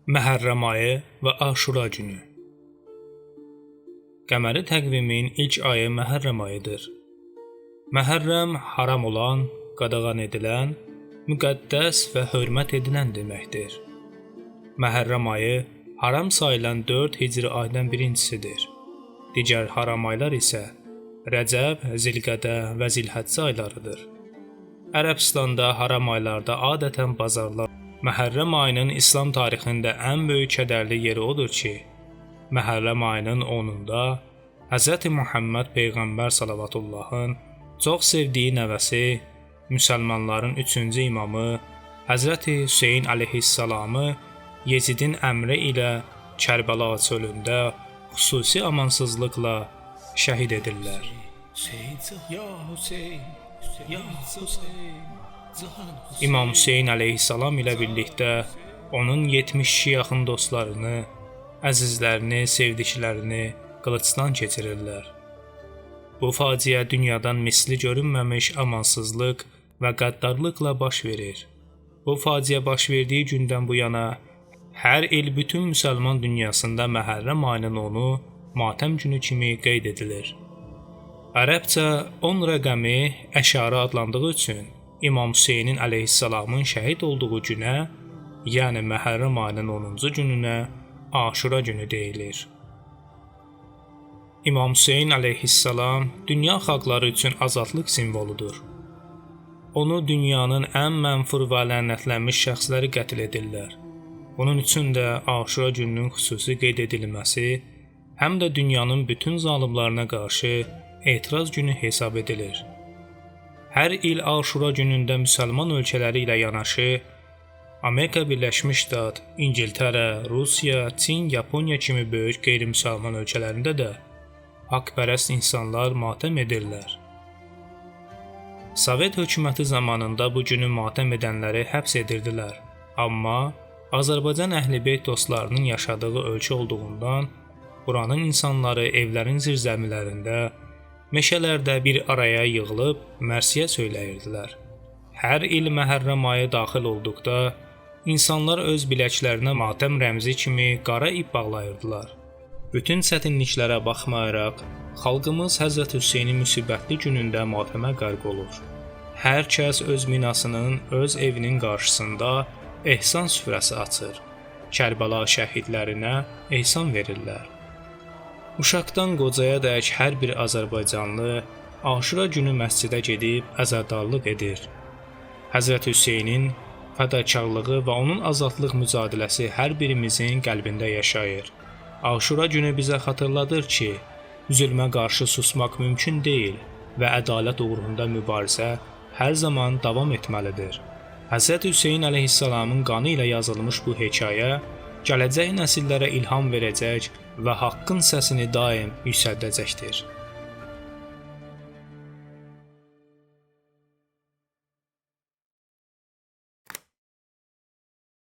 Məhərrəm ayı və Aşura günü. Qəməri təqvimin ilk ayı Məhərrəm ayıdır. Məhərrəm haram olan, qadağan edilən, müqəddəs və hörmət edilən deməkdir. Məhərrəm ayı haram sayılan 4 hicri aydan birincisidir. Digər haram aylar isə Rəcəb, Zilqədə və Zilhəccə aylarıdır. Ərəbistanda haram aylarda adətən bazarlar. Məhərrəm ayının İslam tarixində ən böyük kədərli yeri odur ki, Məhərrəm ayının 10-unda Hz. Muhammed Peyğəmbər sallavatullahın çox sevdiyi nəvəsi, müsəlmanların 3-cü imamı Hz. Hüseyn əleyhissalamı Yecidin əmri ilə Kərbəla çölündə xüsusi amansızlıqla şəhid edirlər. İmam Hüseyn əleyhissalam ilə birlikdə onun 70-şi yaxın dostlarını, əzizlərini, sevdiklərini qılıcdan keçirirlər. Bu faciə dünyadan misli görünməmiş amansızlıq və qəddarlıqla baş verir. Bu faciə baş verdiyi gündən bu yana hər il bütün müsəlman dünyasında Məhərrəm ayının 10-u matəm günü kimi qeyd edilir. Ərəbcə 10 rəqəmi əşarə adlandığı üçün İmam Hüseynin əleyhissalamın şəhid olduğu günə, yəni Məhərrəm ayının 10-cu gününə Aşura günü deyilir. İmam Hüseyn əleyhissalam dünya xalqları üçün azadlıq simvoludur. Onu dünyanın ən mənfur və lənətlənmiş şəxsləri qətl edirlər. Bunun üçün də Aşura gününün xüsusi qeyd edilməsi həm də dünyanın bütün zalimlarına qarşı etiraz günü hesab edilir. Hər il Aşura günündə müsəlman ölkələri ilə yanaşı, Amerika Birləşmiş Ştat, İngiltərə, Rusiya, Çin, Yaponiya kimi böyük qeyri-müsəlman ölkələrində də haqpərəst insanlar matəm edirlər. Sovet hökuməti zamanında bu günü matəm edənləri həbs edirdilər. Amma Azərbaycan Əhl-i-Beyt dostlarının yaşadığı ölkə olduğundan, buranın insanları evlərin zirzəmilərində, meşələrdə bir araya yığılıb mərsiyə söyləyirdilər. Hər il Məhərrəm ayı daxil olduqda, insanlar öz biləklərinə matəm rəmzi kimi qara ip bağlayırdılar. Bütün çətinliklərə baxmayaraq, xalqımız Hz. Hüseynin müsibətli günündə matəmə qərq olur. Hər kəs öz minasının, öz evinin qarşısında ehsan süfrəsi açır. Kərbəla şəhidlərinə ehsan verirlər. Uşaqdan qocaya dək hər bir azərbaycanlı Aşura günü məscidə gedib əzadarlıq edir. Həzrət Hüseynin fədakarlığı və onun azadlıq mücadiləsi hər birimizin qəlbində yaşayır. Aşura günü bizə xatırladır ki, zülmə qarşı susmaq mümkün deyil və ədalət uğrunda mübarizə hər zaman davam etməlidir. Həzrət Hüseyn əleyhissalamın qanı ilə yazılmış bu hekayə gələcək nəsillərə ilham verəcək və haqqın səsini daim yüksəldəcəkdir.